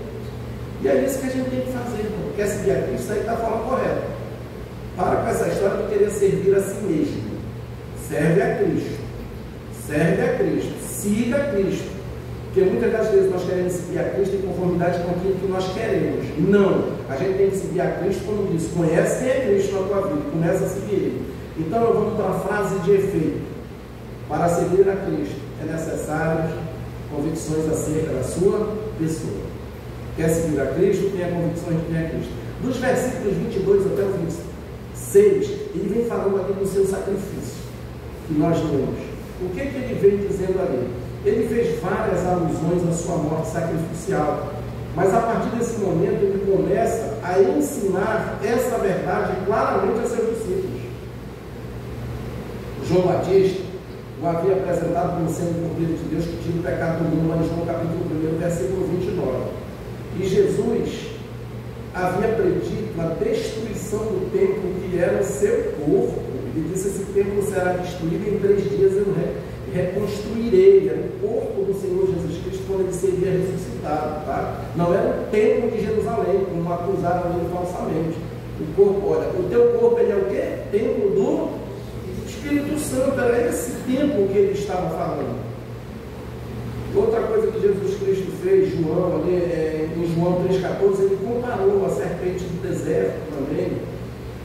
E é isso que a gente tem que fazer, irmão. Quer seguir a Cristo, aí está a forma correta. Para com essa história de querer servir a si mesmo. Serve a Cristo. Serve a Cristo. Siga a Cristo. Porque muitas das vezes nós queremos seguir a Cristo em conformidade com aquilo que nós queremos. Não. A gente tem que seguir a Cristo quando diz, conhece quem é Cristo na tua vida, começa a seguir Ele. Então eu vou para a frase de efeito. Para seguir a Cristo é necessário convicções acerca da sua pessoa. Quer seguir a Cristo, tenha convicções de quem é Cristo. Dos versículos 22 até o 26, ele vem falando aqui do seu sacrifício, que nós lemos. O que ele vem dizendo ali? Ele fez várias alusões à sua morte sacrificial, mas a partir desse momento ele começa a ensinar essa verdade claramente a seus discípulos. João Batista o havia apresentado como sendo o Cordeiro de Deus que tira o pecado do mundo, lá em João capítulo 1, versículo 29. E Jesus havia predito a destruição do templo que era o seu corpo. Ele disse, esse templo será destruído, em 3 dias eu reconstruirei. Era o corpo do Senhor Jesus Cristo quando ele seria ressuscitado, tá? Não era o templo de Jerusalém, como acusaram ele falsamente. O corpo, olha, o teu corpo ele é o quê? Templo do Espírito Santo. Era esse templo que ele estava falando. Outra coisa que Jesus Cristo fez, João, ali, em João 3,14, ele comparou a serpente do deserto também.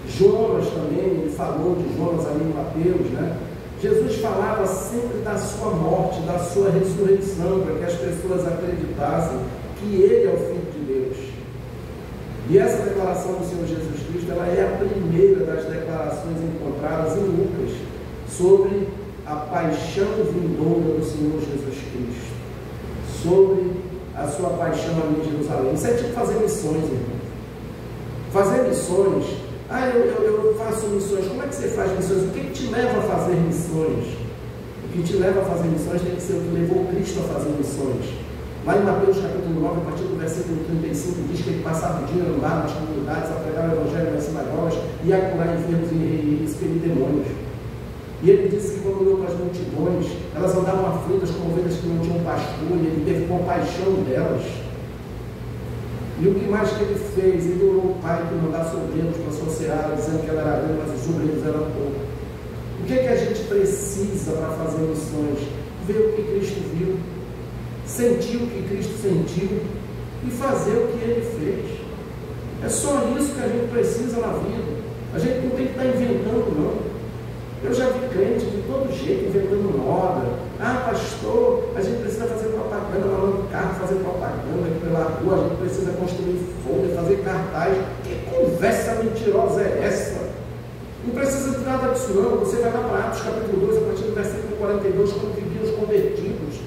Jonas também, ele falou de Jonas ali em Mateus, né? Jesus falava sempre da sua morte, da sua ressurreição, para que as pessoas acreditassem que Ele é o Filho de Deus. E essa declaração do Senhor Jesus Cristo, ela é a primeira das declarações encontradas em Lucas, sobre a paixão vindoura do Senhor Jesus Cristo, sobre a sua paixão ali em Jerusalém. Isso é tipo fazer missões, irmão. Fazer missões, eu faço missões. Como é que você faz missões? O que te leva a fazer missões? O que te leva a fazer missões tem que ser o que levou Cristo a fazer missões. Lá em Mateus capítulo 9, a partir do versículo 35, diz que ele passava o dia no bar, nas comunidades, a pregar o evangelho nas sinagogas e a curar enfermos e expelir demônios. E ele disse que quando olhou para as multidões, elas andavam aflitas como ovelhas que não tinham pastor, e ele teve compaixão delas. E o que mais que ele fez? Ele orou o Pai que mandasse obreiros para a sua seara, dizendo que ela era grande, mas os obreiros eram poucos. O que é que a gente precisa para fazer missões? Ver o que Cristo viu, sentir o que Cristo sentiu e fazer o que Ele fez. É só isso que a gente precisa na vida. A gente não tem que estar inventando, não. Eu já vi crente de todo jeito inventando moda. Ah, pastor, a gente precisa fazer propaganda, mandando carro, fazer propaganda aqui pela rua, a gente precisa construir folha, fazer cartaz. Que conversa mentirosa é essa? Não precisa de nada disso não. Você vai lá para Atos capítulo 2, a partir do versículo 42, quando viviam os convertidos.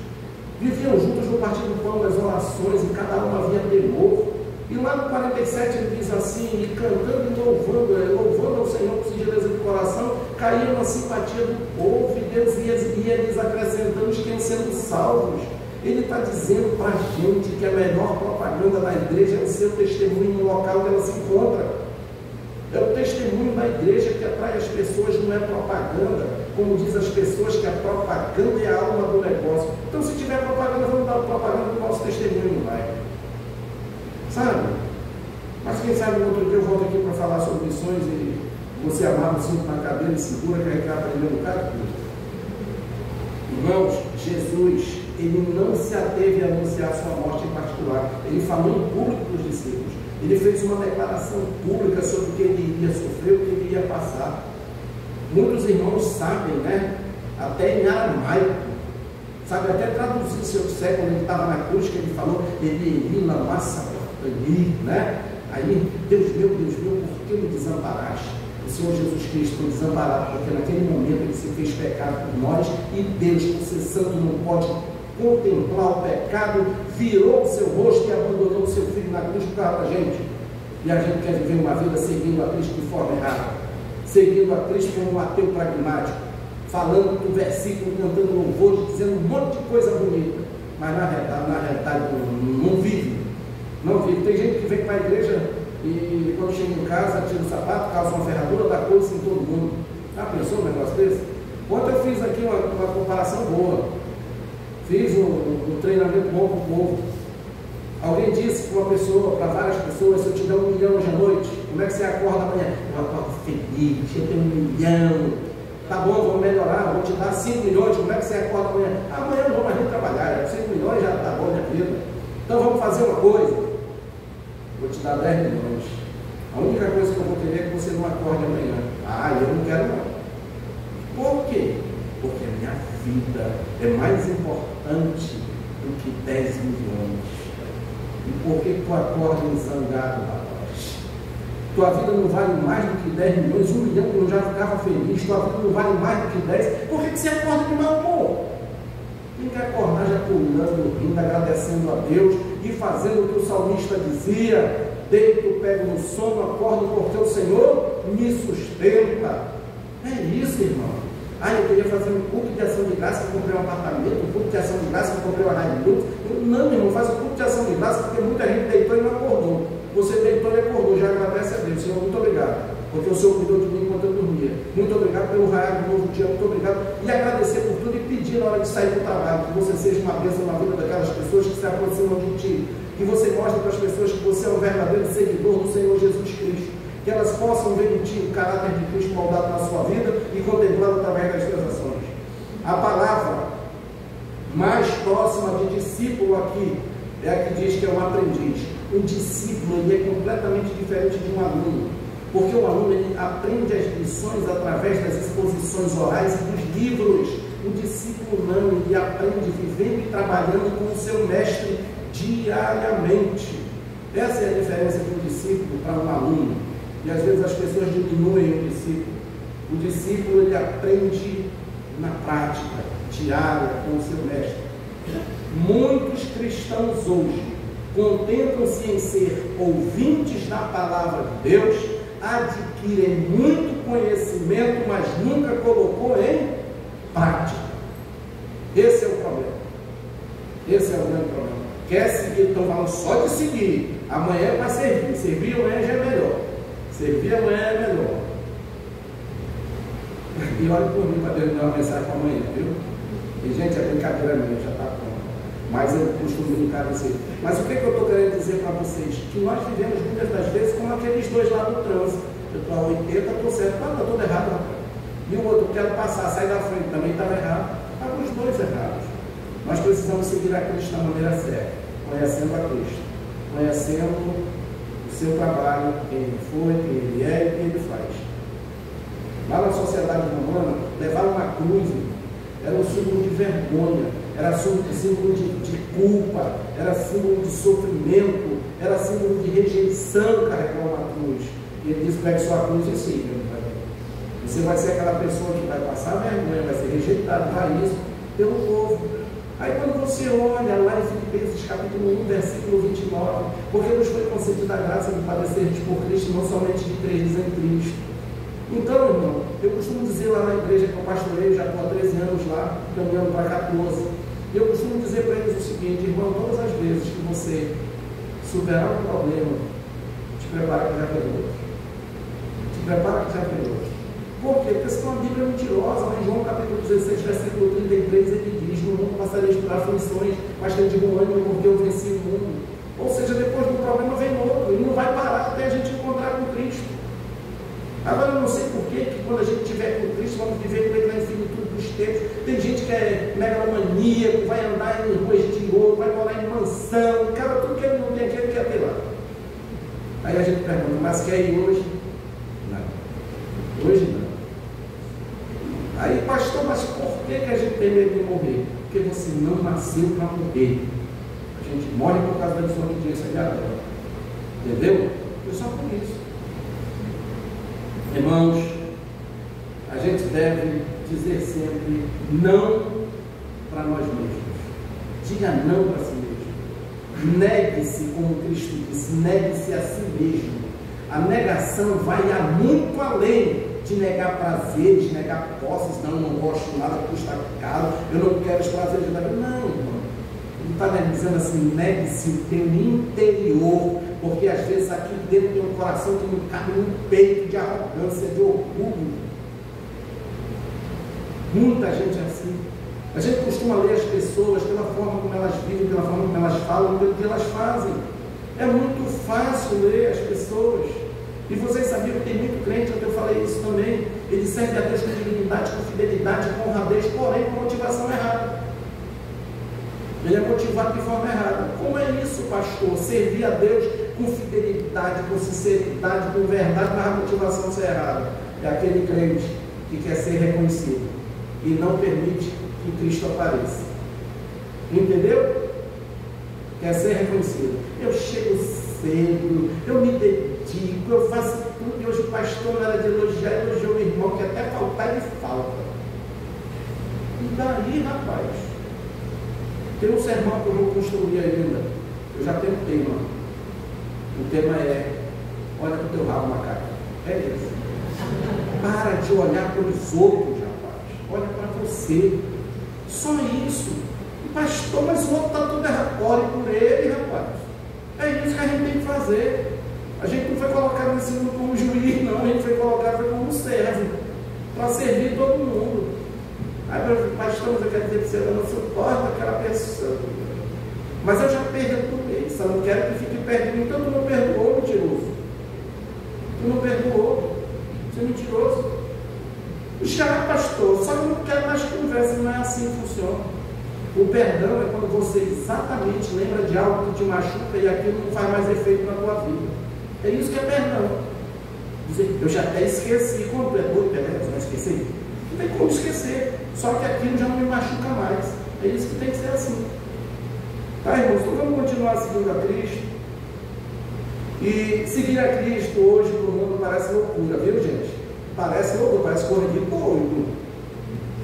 Viviam juntos no partir do pão, nas orações, e cada um havia temor. E lá no 47 ele diz assim, e cantando e louvando ao Senhor com singeleza de coração, caíam na simpatia do povo, e Deus ia lhes acrescentando os que iam sendo salvos. Ele está dizendo para a gente que a melhor propaganda da igreja é o seu testemunho no local que ela se encontra. É o testemunho da igreja que atrai as pessoas, não é propaganda. Como diz as pessoas que a propaganda é a alma do negócio. Então, se tiver propaganda, vamos dar propaganda do nosso testemunho no bairro. Sabe? Mas quem sabe no outro dia eu volto aqui para falar sobre missões e você amarra o cinto na cadeira e segura que a gente vai aprender um bocado de coisa. Irmãos, Jesus, ele não se ateve a anunciar sua morte em particular. Ele falou em público para os discípulos. Ele fez uma declaração pública sobre o que ele iria sofrer, o que ele iria passar. Muitos irmãos sabem, né? Até em aramaico, sabe até traduzir seu século, ele estava na cruz, que ele falou, ele na massa, né? Aí, Deus meu, por que me desamparaste? O Senhor Jesus Cristo foi desamparado, porque naquele momento ele se fez pecado por nós, e Deus, por ser santo, não pode contemplar o pecado, virou o seu rosto e abandonou o seu filho na cruz por causa da gente. E a gente quer viver uma vida seguindo a Cristo de forma errada, seguindo a Cristo como um ateu pragmático, falando do versículo, cantando louvores, dizendo um monte de coisa bonita, mas na realidade não vive. Não vive. Tem gente que vem para a igreja e quando chega em casa, tira o sapato, calça uma ferradura, dá coisa em todo mundo. Já pensou um negócio desse? Ontem eu fiz aqui uma comparação boa. Fiz um treinamento bom para o povo. Alguém disse para uma pessoa, para várias pessoas, se eu te der 1 milhão hoje à noite, como é que você acorda amanhã? Eu acordo feliz, eu tenho 1 milhão. Tá bom, vamos melhorar, vou te dar 5 milhões, como é que você acorda amanhã? Amanhã não vou mais nem trabalhar, 5 milhões já tá bom minha vida. Então vamos fazer uma coisa. Vou te dar 10 milhões. A única coisa que eu vou querer é que você não acorde amanhã. Ah, eu não quero não. Por quê? Porque a minha vida é mais importante do que 10 milhões. E por que tu acorda zangado, rapaz? Tua vida não vale mais do que 10 milhões, 1 milhão que eu já ficava feliz, tua vida não vale mais do que 10, por que você acorda de mau humor? Tem que acordar já pulando, rindo, agradecendo a Deus e fazendo o que o salmista dizia: deito, pego no sono, acordo porque o Senhor me sustenta. É isso, irmão. Ah, eu queria fazer um culto de ação de graça para comprar um apartamento, um culto de ação de graça para comprar uma Hilux. Não, meu irmão, faz um culto de ação de graça porque muita gente deitou e não acordou. Você deitou e acordou, já agradece a Deus. Senhor, muito obrigado, porque o Senhor cuidou de mim enquanto eu dormia. Muito obrigado pelo raiar do novo dia, muito obrigado. E agradecer por tudo e pedir na hora de sair do trabalho, que você seja uma bênção na vida daquelas pessoas que se aproximam de ti. Que você mostre para as pessoas que você é um verdadeiro seguidor do Senhor Jesus Cristo. Que elas possam ver em ti o caráter de Cristo moldado na sua vida e contemplado através das suas ações. A palavra mais próxima de discípulo aqui é a que diz que é um aprendiz. Um discípulo ele é completamente diferente de um aluno, porque o aluno ele aprende as lições através das exposições orais e dos livros. O discípulo não, ele aprende vivendo e trabalhando com o seu mestre diariamente. Essa é a diferença de um discípulo para um aluno. E às vezes as pessoas diminuem o discípulo. O discípulo ele aprende na prática diária com o seu mestre. Muitos cristãos hoje contentam-se em ser ouvintes da palavra de Deus, adquirem muito conhecimento, mas nunca colocou em prática. Esse é o problema. Esse é o grande problema. Quer seguir, então falando só de seguir. Amanhã vai servir. Servir amanhã já é melhor. Servir amanhã é melhor. E olha por mim para Deus me dar uma mensagem para amanhã, viu? E gente, é brincadeira minha, já está pronto. Mas eu costumo brincar assim. Mas o que eu estou querendo dizer para vocês? Que nós vivemos muitas das vezes como aqueles dois lá do trânsito. Eu estou a 80, estou certo. Ah, está tudo errado, rapaz. E o outro, eu quero passar, sai da frente, também estava errado. Estavam os dois errados. Nós precisamos seguir a Cristo da maneira certa, conhecendo a Cristo, conhecendo o seu trabalho, quem ele foi, quem ele é e quem ele faz. Lá na sociedade romana, levar uma cruz era um símbolo de vergonha, era símbolo de culpa, era símbolo de sofrimento, era símbolo de rejeição carregar uma cruz. E ele diz: pegue sua cruz e siga. Você vai ser aquela pessoa que vai passar vergonha, vai ser rejeitado, raiz pelo povo. Aí quando você olha lá em Filipenses capítulo 1, versículo 29, porque nos foi concedida a graça de padecermos por Cristo, não somente de crermos em Cristo. Então, irmão, eu costumo dizer lá na igreja que eu pastoreio, já estou há 13 anos lá, caminhando para 14, e eu costumo dizer para eles o seguinte: irmão, todas as vezes que você superar um problema, te prepara que já veio outro. Te prepara que já veio outro. Por quê? Porque senão a Bíblia é mentirosa. Lá em João capítulo 16, versículo 33, ele diz: no mundo passareis por aflições, mas tem de bom ânimo, porque eu venci o mundo. Ou seja, depois do problema vem outro, e não vai parar até a gente encontrar com Cristo. Agora eu não sei por que quando a gente estiver com Cristo, vamos viver com ele na infinitude dos tempos. Tem gente que é megalomaníaco, vai andar em ruas de ouro, vai morar em mansão, cara, tudo que ele não tem aqui, ele quer ter lá. Aí a gente pergunta: mas quer ir hoje? Não. Hoje não. Aí, pastor, mas por que a gente tem medo de morrer? Porque você não nasceu para morrer. A gente morre por causa da desobediência de Adão. Entendeu? É só por isso. Irmãos, a gente deve dizer sempre não para nós mesmos. Diga não para si mesmo. Negue-se, como Cristo disse, negue-se a si mesmo. A negação vai muito além de negar prazeres, negar posses. Não gosto nada porque está caro, eu não quero os prazeres da vida. Não, irmão. Ele está dizendo assim: negue-se o teu interior, porque às vezes aqui dentro tem um coração que não cabe num peito de arrogância, de orgulho. Muita gente é assim. A gente costuma ler as pessoas pela forma como elas vivem, pela forma como elas falam, pelo que elas fazem. É muito fácil ler as pessoas. E vocês sabiam que tem muito crente, eu falei isso também, ele serve a Deus com dignidade, com fidelidade, com honradez, porém com motivação errada. Ele é motivado de forma errada. Como é isso, pastor? Servir a Deus com fidelidade, com sinceridade, com verdade, mas a motivação ser errada. É aquele crente que quer ser reconhecido e não permite que Cristo apareça. Entendeu? Quer ser reconhecido. Eu chego cedo, eu me dedico, eu faço tudo. E hoje o pastor, na hora de elogiar, elogiou o irmão, que até faltar ele falta. E daí, rapaz? Tem um sermão que eu vou construir ainda. Eu já tenho um tema. O tema é: olha para o teu rabo, macaco. É isso. Para de olhar para os outros, rapaz. Olha para você. Só isso. Pastor, mas o outro está tudo errado. Ore por ele, rapaz. É isso que a gente tem que fazer. A gente não foi colocado nesse mundo como juiz, não. A gente foi colocado como servo, para servir todo mundo. Aí, pastor, mas eu quero dizer que você não suporta aquela pessoa. Mas eu já perdoei. Só não quero que fique perto de mim. Então tu não perdoou, mentiroso. Tu não perdoou. Você é mentiroso. Já, pastor, só que eu não quero mais conversa. Não é assim que funciona. O perdão é quando você exatamente lembra de algo que te machuca e aquilo não faz mais efeito na tua vida. É isso que é perdão. Dizer: eu já até esqueci. Como perdoa, você vai esquecer? Não tem como esquecer. Só que aquilo já não me machuca mais. É isso que tem que ser assim. Tá, irmãos? Então vamos continuar seguindo a Cristo. E seguir a Cristo hoje para o mundo parece loucura, viu, gente? Parece loucura, parece coisa de doido.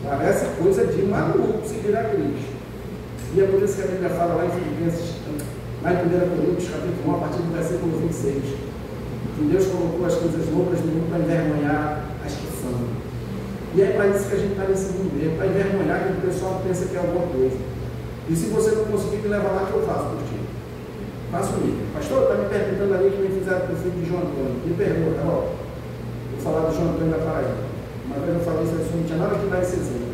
Parece coisa de maluco seguir a Cristo. E é por isso que a Bíblia fala lá em Filipenses, lá em 1 Coríntios, capítulo 1, a partir do versículo 26, que Deus colocou as coisas loucas no mundo para envergonhar as que são. E é para isso que a gente está nesse mundo mesmo, para envergonhar que o pessoal pensa que é alguma coisa. E se você não conseguir me levar lá, que eu faço por ti? Faço comigo. Pastor, está me perguntando ali que me fizeram com o filho de João Antônio. Me pergunta, ó. Vou falar do João Antônio da Paraíba. Uma vez eu falei isso, não tinha nada que dar esse exemplo.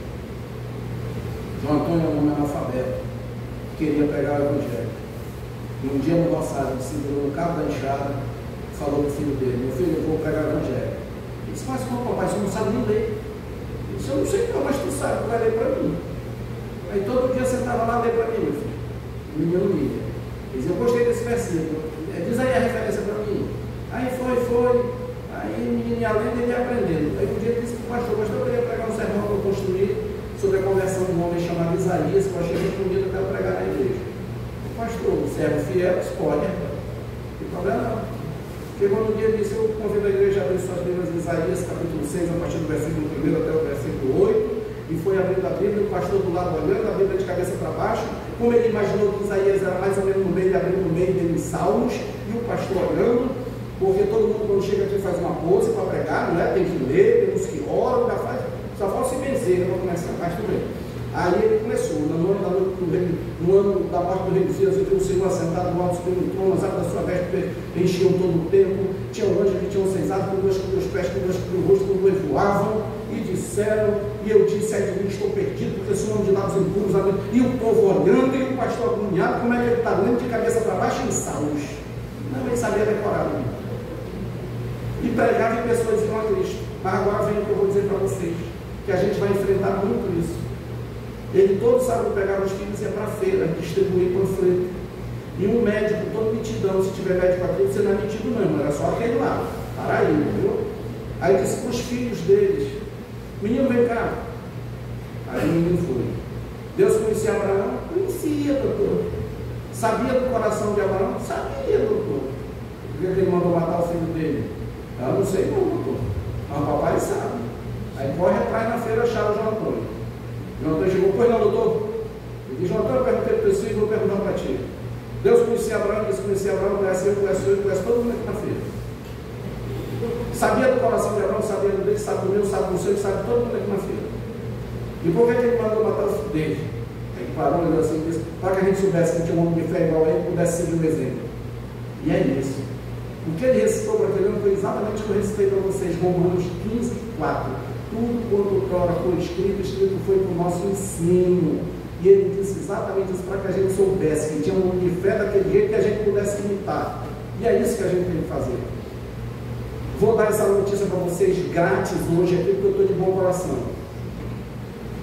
João Antônio é um homem analfabeto, queria pregar o Evangelho. E um dia no roçado, ele se virou no cabo da enxada, falou para o filho dele: meu filho, eu vou pregar o Evangelho. Ele disse: mas como, papai, você não sabe nem ler? Ele disse: eu não sei não, mas tu sabe, tu vai ler para mim. Aí todo dia você estava lá, ler para mim, meu filho. O menino Miriam. Ele disse: eu gostei desse versículo. Diz aí a referência para mim. Aí foi. Aí o menino ia lendo e ele ia aprendendo. Aí um dia ele disse para o pastor: eu queria pregar um sermão que eu construí sobre a conversão de um homem chamado Isaías, que eu achei muito bonito, eu quero pregar na igreja. O pastor, o servo fiel, escolhe, não tem problema não. Chegou no dia e disse: eu convido a igreja a abrir suas Bíblias em Isaías, capítulo 6, a partir do versículo 1 até o versículo 8, e foi abrindo a Bíblia, o pastor do lado olhando a Bíblia de cabeça para baixo, como ele imaginou que Isaías era mais ou menos no meio, ele abriu no meio dele Salmos, e o pastor olhando, porque todo mundo quando chega aqui faz uma pose para pregar, não é? Tem que ler, tem uns que oram, já faz, só falta se benzer, para começar, mas tudo bem. Aí ele começou, no ano da morte do rei dos dias, viu o Senhor assentado no alto supremo trono, as águas da sua veste enchiam todo o templo, tinha anjos que tinham senzado, com dois pés, com dois o rosto, com dois voavam, e disseram, e eu disse: ai de mim, estou perdido, porque sou homem de lábios impuros, e o povo olhando, e o pastor agoniado, como é que ele está lendo de cabeça para baixo em salmos? Não, ele sabia decorar, e pregava e pessoas iam a Cristo. Mas agora vem o que eu vou dizer para vocês, que a gente vai enfrentar muito isso. Ele todo sábado pegava os filhos e ia para a feira, distribuir panfleto. E um médico, todo mitidão, se tiver médico aqui, você não é metido não, era só aquele lá, para aí, entendeu? Aí disse para os filhos deles: menino, vem cá. Aí o menino foi. Deus conhecia Abraão? Conhecia, doutor. Sabia do coração de Abraão? Sabia, doutor. Por que ele mandou matar o filho dele? Eu não sei não, doutor. Mas o papai sabe. Aí corre atrás na feira, acharam o João Antônio. João Antônio chegou: pois não, doutor? Ele disse: João Antônio, eu perguntei para o teu filho, vou perguntar para ti. Deus conhecia Abraão, Deus conhecia Abraão, conhece eu, conhece todo mundo aqui na feira. Sabia do coração de Abraão, sabia do dele, sabe do meu, sabe do seu, sabe todo mundo aqui na feira. E por que ele mandou matar o filho dele? Aí parou, olhou assim e disse: para que a gente soubesse que tinha um homem de fé igual a ele, pudesse seguir o exemplo. E é isso. O que ele recitou para aquele homem foi exatamente o que eu recitei para vocês, Romanos 15, 4. Tudo quanto outrora foi escrito foi para o nosso ensino. E ele disse exatamente isso para que a gente soubesse que tinha um homem de fé daquele jeito que a gente pudesse imitar. E é isso que a gente tem que fazer. Vou dar essa notícia para vocês grátis hoje aqui, porque eu estou de bom coração.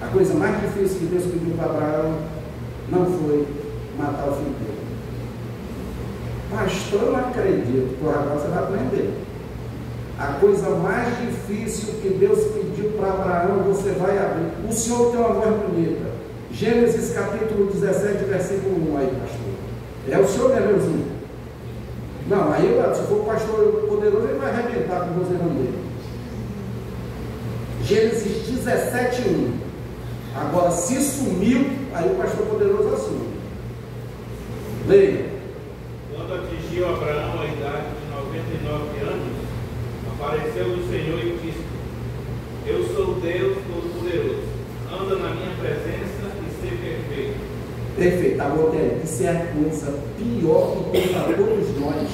A coisa mais difícil que Deus pediu para Abraão não foi matar o filho dele. Pastor, eu não acredito. Por agora você vai aprender. A coisa mais difícil que Deus pediu para Abraão, você vai abrir. O Senhor tem uma voz bonita. Gênesis capítulo 17, versículo 1 aí, pastor. É o Senhor, né, meuzinho? Não, aí se for o pastor poderoso, ele vai arrebentar com o vozeirão dele. Gênesis 17, 1. Agora, se sumiu, aí o pastor poderoso assume. Leia. Quando atingiu Abraão a idade de 99 anos, apareceu o Senhor e disse: eu sou Deus Todo-Poderoso, anda na minha presença e ser perfeito. Perfeito, agora isso é a coisa pior que tem para todos nós,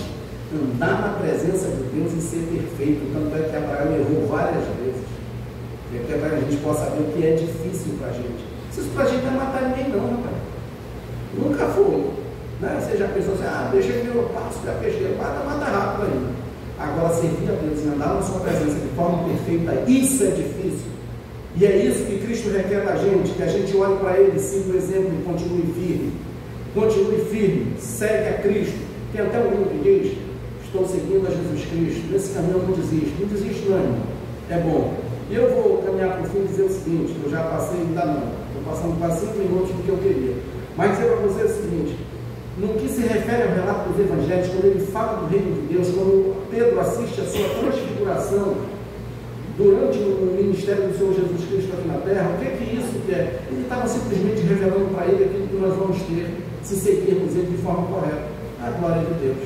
andar na presença de Deus e ser perfeito. Tanto é que Abraão errou várias vezes, para que a gente possa saber o que é difícil para a gente. Isso para a gente não é matar ninguém não, rapaz. Nunca foi. Né? Você já pensou assim: deixa ele meu passo para peixeiro, mata rápido ainda. Agora, servir a Deus e andar na sua presença de forma perfeita, isso é difícil. E é isso que Cristo requer da gente, que a gente olhe para Ele, siga o exemplo e continue firme. Continue firme, segue a Cristo. Tem até um livro que diz: estou seguindo a Jesus Cristo, nesse caminho não desiste. Não desiste não, irmão. É bom. E eu vou caminhar para o fim e dizer o seguinte: eu já passei, ainda não. Estou passando quase 5 minutos do que eu queria. Mas dizer para você o seguinte: no que se refere ao relato dos evangelhos, quando ele fala do reino de Deus, quando Pedro assiste a sua transfiguração durante o ministério do Senhor Jesus Cristo aqui na terra, o que é que isso quer? Ele estava simplesmente revelando para ele aquilo que nós vamos ter se seguirmos ele de forma correta, a glória de Deus.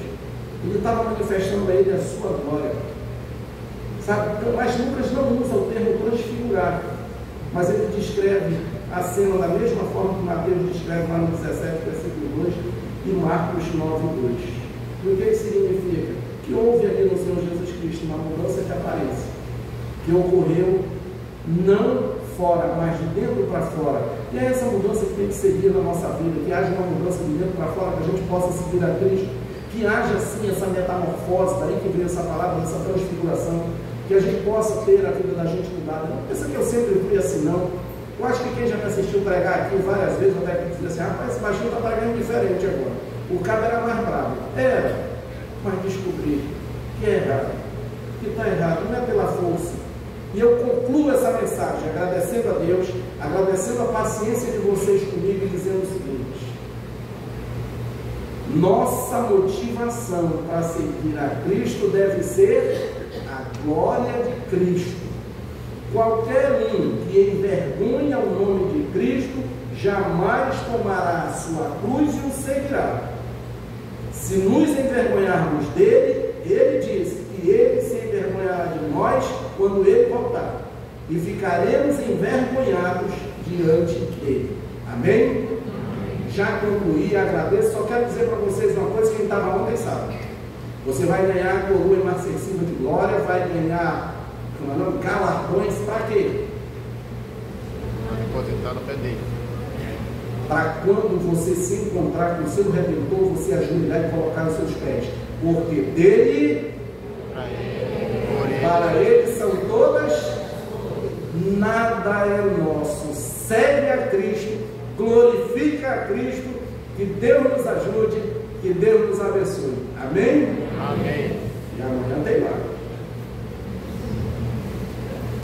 Ele estava manifestando a ele a sua glória. Sabe? Mas Lucas não usa o termo transfigurar, mas ele descreve a cena da mesma forma que Mateus descreve lá no 17, versículo 2 e Marcos 9, 2. E o que isso significa? Que houve aqui no Senhor Jesus Cristo uma mudança de aparência, que ocorreu não fora, mas de dentro para fora. E é essa mudança que tem que seguir na nossa vida, que haja uma mudança de dentro para fora, que a gente possa seguir a Cristo, que haja sim essa metamorfose, daí que vem essa palavra, essa transfiguração, que a gente possa ter a vida da gente mudada. Não pensa que eu sempre fui assim, não. Eu acho que quem já me assistiu pregar aqui várias vezes, até que dizia assim, rapaz, esse baixinho está pregando diferente agora. O cabo era mais bravo. Era, mas descobri que é errado, que está errado, não é pela força. E eu concluo essa mensagem agradecendo a Deus, agradecendo a paciência de vocês comigo e dizendo o seguinte: nossa motivação para seguir a Cristo deve ser a glória de Cristo. Qualquer um que envergonha o nome de Cristo jamais tomará a sua cruz e o seguirá. Se nos envergonharmos dele, ele diz que ele se envergonhará de nós quando ele voltar, e ficaremos envergonhados diante dele. Amém? Já concluí, agradeço. Só quero dizer para vocês uma coisa: quem estava ontem sabe. Você vai ganhar a coroa imarcessível de glória, vai ganhar galardões. Para quê? Depositar no pé dele. Para quando você se encontrar com o seu Redentor, você ajoelhar e colocar os seus pés. Porque dele, para ele são todas, nada é nosso. Segue a Cristo, glorifica a Cristo, que Deus nos ajude, que Deus nos abençoe. Amém? Amém. E amanhã tem mais.